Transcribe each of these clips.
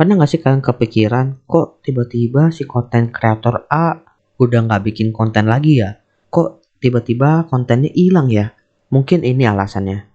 Pernah nggak sih kalian kepikiran, kok tiba-tiba si konten kreator A udah nggak bikin konten lagi ya? Kok tiba-tiba kontennya hilang ya? Mungkin ini alasannya.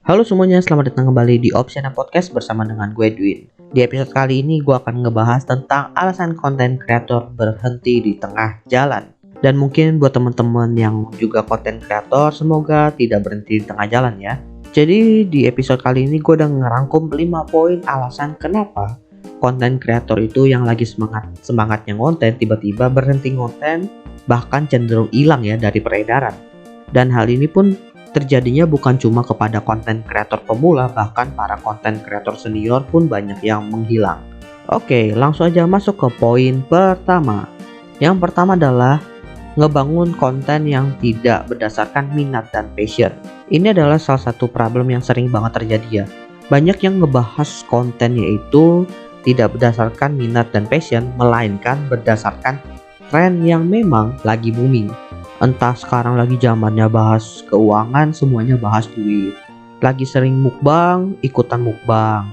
Halo semuanya, selamat datang kembali di Opsiana Podcast bersama dengan gue Edwin. Di episode kali ini gue akan ngebahas tentang alasan konten kreator berhenti di tengah jalan. Dan mungkin buat teman-teman yang juga konten kreator, semoga tidak berhenti di tengah jalan ya. Jadi di episode kali ini gue udah ngerangkum 5 poin alasan kenapa konten kreator itu yang lagi semangatnya ngonten tiba-tiba berhenti ngonten, bahkan cenderung hilang ya dari peredaran. Dan hal ini pun terjadinya bukan cuma kepada konten kreator pemula, bahkan para konten kreator senior pun banyak yang menghilang. Oke, langsung aja masuk ke poin pertama. Yang pertama adalah ngebangun konten yang tidak berdasarkan minat dan passion. Ini adalah salah satu problem yang sering banget terjadi ya. Banyak yang ngebahas kontennya itu tidak berdasarkan minat dan passion, melainkan berdasarkan tren yang memang lagi booming. Entah sekarang lagi zamannya bahas keuangan, semuanya bahas duit. Lagi sering mukbang, ikutan mukbang.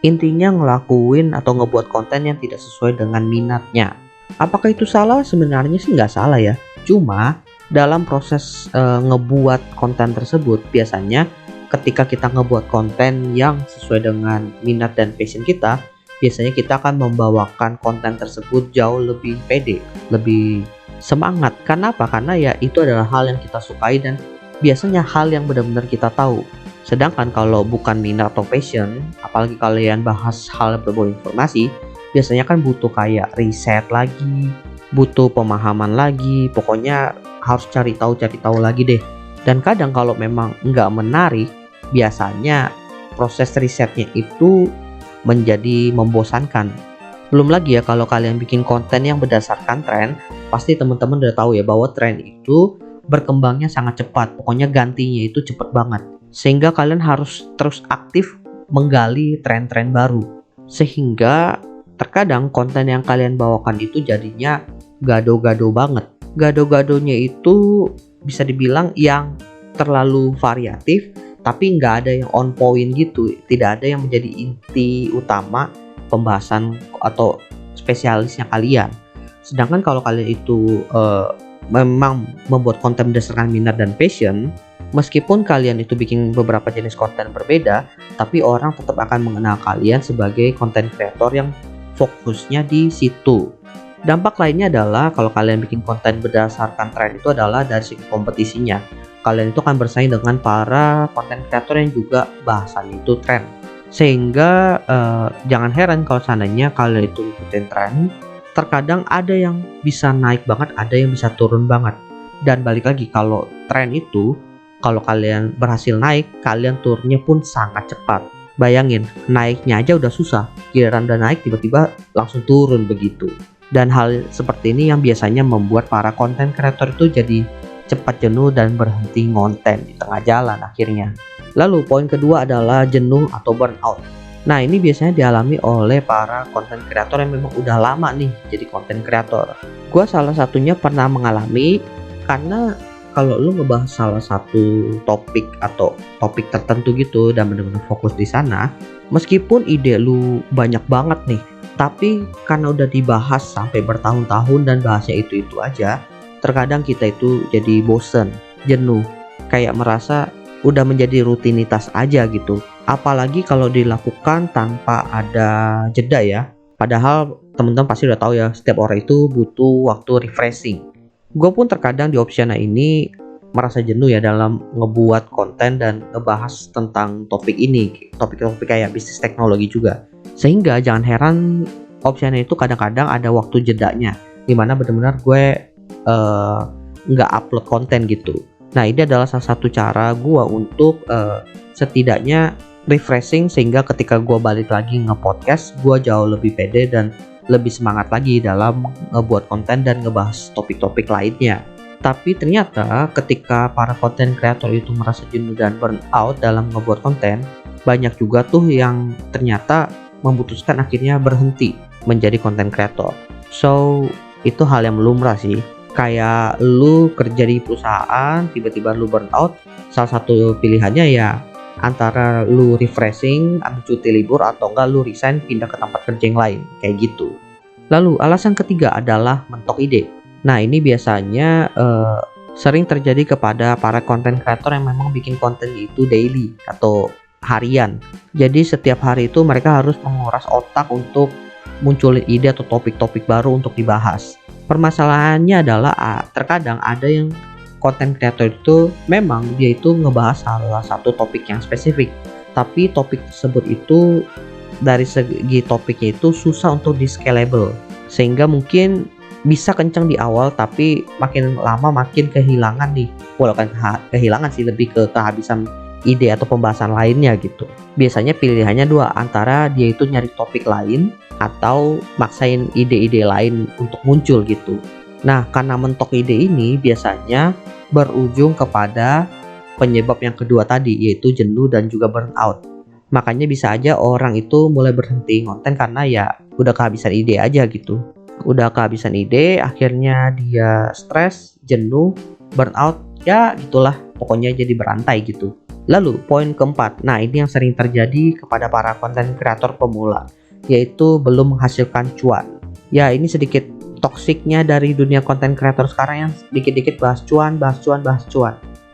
Intinya ngelakuin atau ngebuat konten yang tidak sesuai dengan minatnya. Apakah itu salah? Sebenarnya sih nggak salah ya. Cuma dalam proses ngebuat konten tersebut, biasanya ketika kita ngebuat konten yang sesuai dengan minat dan passion kita, biasanya kita akan membawakan konten tersebut jauh lebih pede, lebih semangat. Kenapa? Karena ya itu adalah hal yang kita sukai dan biasanya hal yang benar-benar kita tahu. Sedangkan kalau bukan minat atau passion, apalagi kalian bahas hal yang berbau informasi, biasanya kan butuh kayak riset lagi, butuh pemahaman lagi, pokoknya harus cari tahu lagi deh. Dan kadang kalau memang nggak menarik, biasanya proses risetnya itu menjadi membosankan. Belum lagi ya kalau kalian bikin konten yang berdasarkan tren, pasti teman-teman udah tahu ya bahwa tren itu berkembangnya sangat cepat. Pokoknya gantinya itu cepat banget. Sehingga kalian harus terus aktif menggali tren-tren baru. Sehingga terkadang konten yang kalian bawakan itu jadinya gado-gado banget. Gado-gadonya itu bisa dibilang yang terlalu variatif, tapi nggak ada yang on point gitu. Tidak ada yang menjadi inti utama pembahasan atau spesialisnya kalian. Sedangkan kalau kalian itu memang membuat konten berdasarkan minat dan passion, meskipun kalian itu bikin beberapa jenis konten berbeda, tapi orang tetap akan mengenal kalian sebagai konten kreator yang fokusnya di situ. Dampak lainnya adalah kalau kalian bikin konten berdasarkan tren itu adalah dari segi kompetisinya. Kalian itu akan bersaing dengan para konten kreator yang juga bahasannya itu tren. Sehingga jangan heran kalau seandainya kalian itu ikutin tren, terkadang ada yang bisa naik banget, ada yang bisa turun banget. Dan balik lagi, kalau tren itu, kalau kalian berhasil naik, kalian turunnya pun sangat cepat. Bayangin, naiknya aja udah susah, giliran udah naik tiba-tiba langsung turun begitu. Dan hal seperti ini yang biasanya membuat para konten kreator itu jadi cepat jenuh dan berhenti ngonten di tengah jalan akhirnya. Lalu poin kedua adalah jenuh atau burnout. Nah ini biasanya dialami oleh para konten kreator yang memang udah lama nih jadi konten kreator. Gua salah satunya pernah mengalami, karena kalau lu ngebahas salah satu topik atau topik tertentu gitu dan benar-benar fokus di sana, meskipun ide lu banyak banget nih, tapi karena udah dibahas sampai bertahun-tahun dan bahasnya itu aja, terkadang kita itu jadi bosen, jenuh, kayak merasa udah menjadi rutinitas aja gitu. Apalagi kalau dilakukan tanpa ada jeda ya. Padahal teman-teman pasti udah tahu ya, setiap orang itu butuh waktu refreshing. Gue pun terkadang di Opsiana ini merasa jenuh ya dalam ngebuat konten dan ngebahas tentang topik ini, topik-topik kayak bisnis teknologi juga. Sehingga jangan heran Opsiana itu kadang-kadang ada waktu jedanya, dimana benar-benar gue nggak upload konten gitu. Nah ini adalah salah satu cara gue untuk setidaknya refreshing, sehingga ketika gue balik lagi nge-podcast, gue jauh lebih pede dan lebih semangat lagi dalam ngebuat konten dan ngebahas topik-topik lainnya. Tapi ternyata ketika para content creator itu merasa jenuh dan burn out dalam ngebuat konten, banyak juga tuh yang ternyata memutuskan akhirnya berhenti menjadi content creator. So, itu hal yang lumrah sih. Kayak lu kerja di perusahaan, tiba-tiba lu burn out, salah satu pilihannya ya antara lu refreshing, ambil cuti libur, atau enggak lu resign pindah ke tempat kerja yang lain, kayak gitu. Lalu alasan ketiga adalah mentok ide. Nah, ini biasanya sering terjadi kepada para content creator yang memang bikin konten itu daily atau harian. Jadi setiap hari itu mereka harus menguras otak untuk munculin ide atau topik-topik baru untuk dibahas. Permasalahannya adalah terkadang ada yang content creator itu memang dia itu ngebahas salah satu topik yang spesifik, tapi topik tersebut itu dari segi topiknya itu susah untuk di-scalable, sehingga mungkin bisa kencang di awal tapi makin lama makin kehilangan nih. Walaupun kehilangan sih, lebih ke kehabisan ide atau pembahasan lainnya gitu. Biasanya pilihannya dua, antara dia itu nyari topik lain atau maksain ide-ide lain untuk muncul gitu. Nah, karena mentok ide ini biasanya berujung kepada penyebab yang kedua tadi, yaitu jenuh dan juga burnout. Makanya bisa aja orang itu mulai berhenti konten karena ya udah kehabisan ide aja gitu. Udah kehabisan ide, akhirnya dia stres, jenuh, burnout, ya gitulah, pokoknya jadi berantai gitu. Lalu poin keempat, nah ini yang sering terjadi kepada para konten kreator pemula, yaitu belum menghasilkan cuan. Ya, ini sedikit toksiknya dari dunia konten kreator sekarang yang dikit-dikit bahas cuan.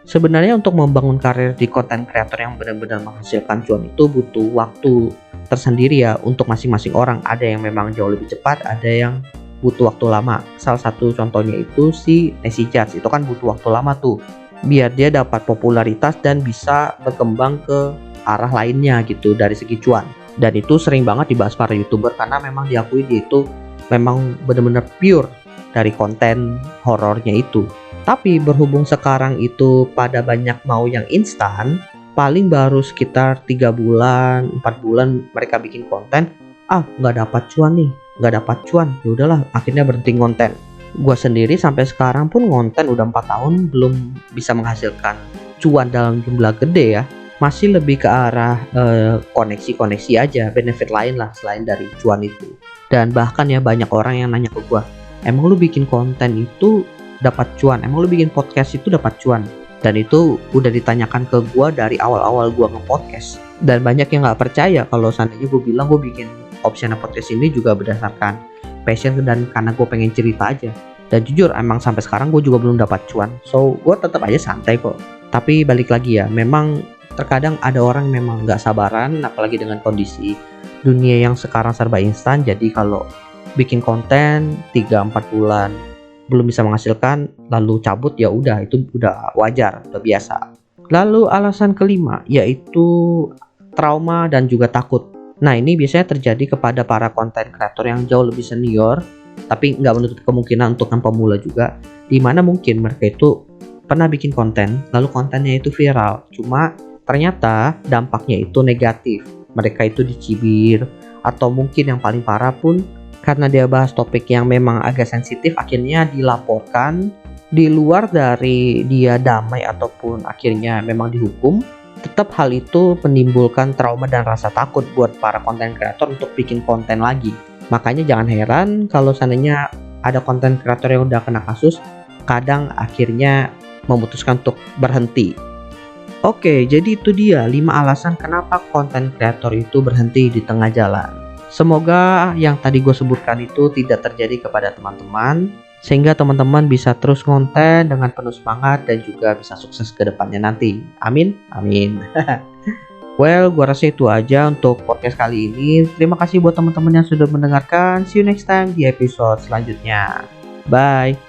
Sebenarnya untuk membangun karir di konten kreator yang benar-benar menghasilkan cuan itu butuh waktu tersendiri ya untuk masing-masing orang. Ada yang memang jauh lebih cepat, ada yang butuh waktu lama. Salah satu contohnya itu si Nessie Judge, itu kan butuh waktu lama tuh biar dia dapat popularitas dan bisa berkembang ke arah lainnya gitu dari segi cuan. Dan itu sering banget dibahas para YouTuber karena memang diakui dia itu memang benar-benar pure dari konten horornya itu. Tapi berhubung sekarang itu pada banyak mau yang instan, paling baru sekitar 3 bulan, 4 bulan mereka bikin konten, nggak dapat cuan, ya udahlah akhirnya berhenti konten. Gua sendiri sampai sekarang pun konten udah 4 tahun belum bisa menghasilkan cuan dalam jumlah gede ya. Masih lebih ke arah koneksi-koneksi aja, benefit lain lah selain dari cuan itu. Dan bahkan ya banyak orang yang nanya ke gua, emang lu bikin konten itu dapat cuan? Emang lu bikin podcast itu dapat cuan? Dan itu udah ditanyakan ke gua dari awal-awal gua nge-podcast. Dan banyak yang gak percaya kalau seandainya gua bilang gua bikin Opsiana Podcast ini juga berdasarkan passion dan karena gue pengen cerita aja. Dan jujur emang sampai sekarang gue juga belum dapat cuan, so gue tetap aja santai kok. Tapi balik lagi ya, memang terkadang ada orang memang gak sabaran, apalagi dengan kondisi dunia yang sekarang serba instan. Jadi kalau bikin konten 3-4 bulan belum bisa menghasilkan lalu cabut, ya udah itu udah wajar, udah biasa. Lalu alasan kelima yaitu trauma dan juga takut. Nah, ini biasanya terjadi kepada para konten kreator yang jauh lebih senior, tapi nggak menutup kemungkinan untuk yang pemula juga, dimana mungkin mereka itu pernah bikin konten, lalu kontennya itu viral, cuma ternyata dampaknya itu negatif. Mereka itu dicibir, atau mungkin yang paling parah pun karena dia bahas topik yang memang agak sensitif, akhirnya dilaporkan di luar dari dia damai ataupun akhirnya memang dihukum. Tetap hal itu menimbulkan trauma dan rasa takut buat para konten kreator untuk bikin konten lagi. Makanya jangan heran kalau seandainya ada konten kreator yang udah kena kasus, kadang akhirnya memutuskan untuk berhenti. Oke, jadi itu dia 5 alasan kenapa konten kreator itu berhenti di tengah jalan. Semoga yang tadi gue sebutkan itu tidak terjadi kepada teman-teman, sehingga teman-teman bisa terus konten dengan penuh semangat dan juga bisa sukses ke depannya nanti. Amin. Well, gua rasa itu aja untuk podcast kali ini. Terima kasih buat teman-teman yang sudah mendengarkan. See you next time di episode selanjutnya. Bye.